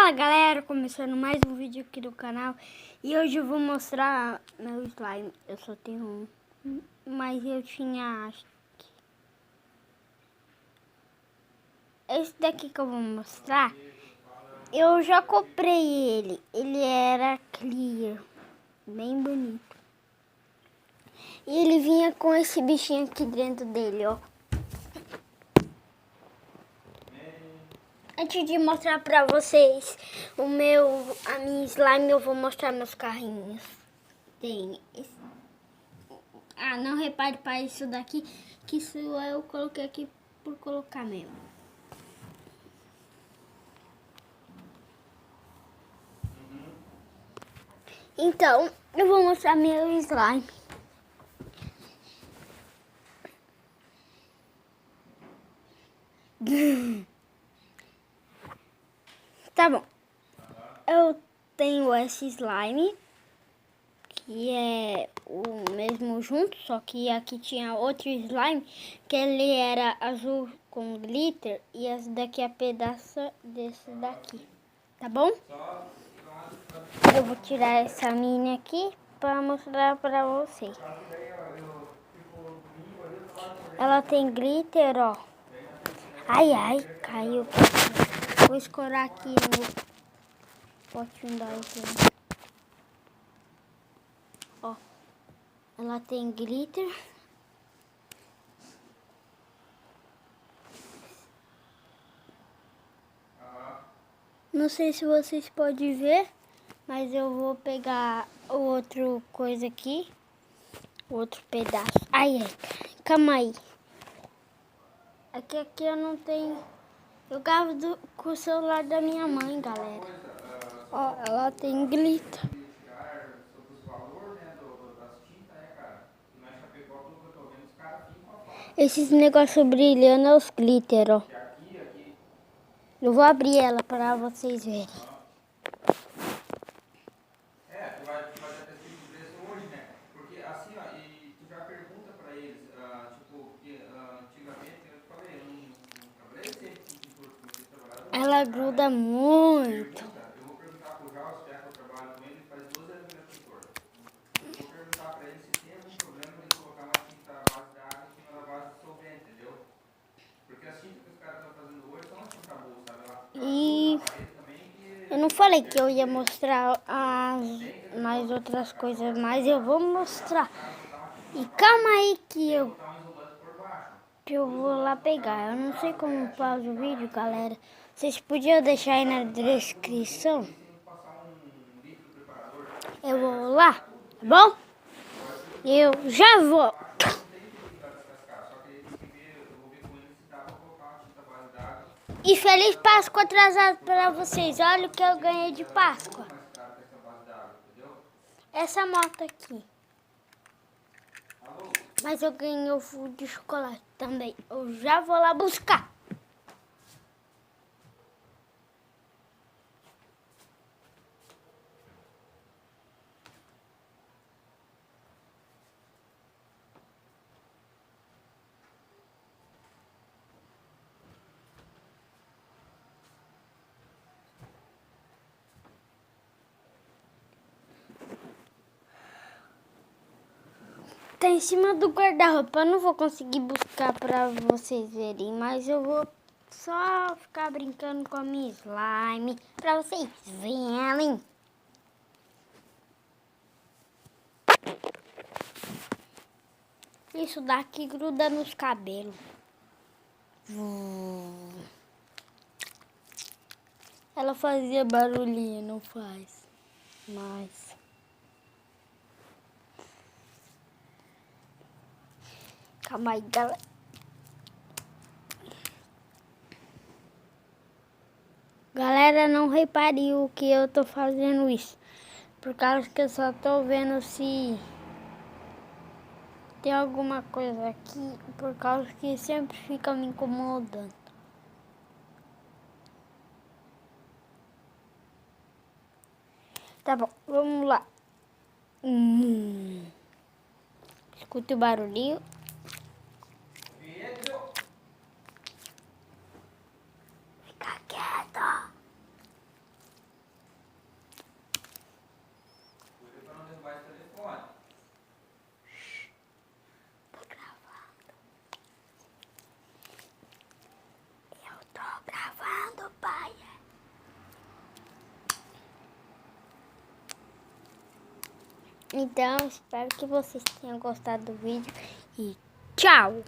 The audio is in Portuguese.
Fala galera, começando mais um vídeo aqui do canal. E hoje eu vou mostrar meu slime. Eu só tenho um, mas eu tinha, acho que esse daqui que eu vou mostrar. Eu já comprei ele. Ele era clear, bem bonito. E ele vinha com esse bichinho aqui dentro dele, ó. Antes de mostrar pra vocês a minha slime, eu vou mostrar meus carrinhos. Tem esse. Ah, não repare para isso daqui, que isso eu coloquei aqui por colocar mesmo. Então, eu vou mostrar meu slime. Tá bom. Eu tenho esse slime, que é o mesmo junto, só que aqui tinha outro slime, que ele era azul com glitter, e esse daqui é pedaço desse daqui, tá bom? Eu vou tirar essa mini aqui para mostrar para vocês. Ela tem glitter, ó. Ai, ai, caiu. Vou escorar aqui no potinho da slime. Ó, ela tem glitter. Não sei se vocês podem ver, mas eu vou pegar o outro coisa aqui. Outro pedaço. Ai, ai, calma aí. Aqui eu não tenho. Eu gravo com o celular da minha mãe, galera. Ó, ela tem glitter. Esses negócios brilhando é os glitter, ó. Eu vou abrir ela para vocês verem. Tu vai ter esse preço hoje, né? Porque assim, ó, e tu já pergunta pra eles, tipo, que antigamente eu falei, eu não trabalhei sempre com esse trabalhador. Ela gruda muito. Eu vou perguntar pro Jaus, já que eu trabalho com ele, faz 12 anos que ele é pintor. Eu vou perguntar pra ele se tem algum problema de colocar uma tinta à base de água em cima da base de solvente, entendeu? Porque as tintas que os caras estão fazendo hoje são uma tinta boa, sabe? E eu não falei que eu ia mostrar mais outras coisas, mas eu vou mostrar. E calma aí que eu vou lá pegar. Eu não sei como faz o vídeo, galera. Vocês podiam deixar aí na descrição. Eu vou lá, tá bom? Eu já volto. E feliz Páscoa atrasado para vocês. Olha o que eu ganhei de Páscoa. Essa moto aqui. Mas eu ganhei o fundo de chocolate também. Eu já vou lá buscar. Tá em cima do guarda-roupa. Eu não vou conseguir buscar pra vocês verem, mas eu vou só ficar brincando com a minha slime pra vocês verem. Isso daqui gruda nos cabelos. Ela fazia barulhinho, não faz mais. Calma aí, galera. Galera, não repare o que eu tô fazendo isso. Por causa que eu só tô vendo se tem alguma coisa aqui. Por causa que sempre fica me incomodando. Tá bom, vamos lá. Escuta o barulhinho. Fica quieto. Então, espero que vocês tenham gostado do vídeo e tchau!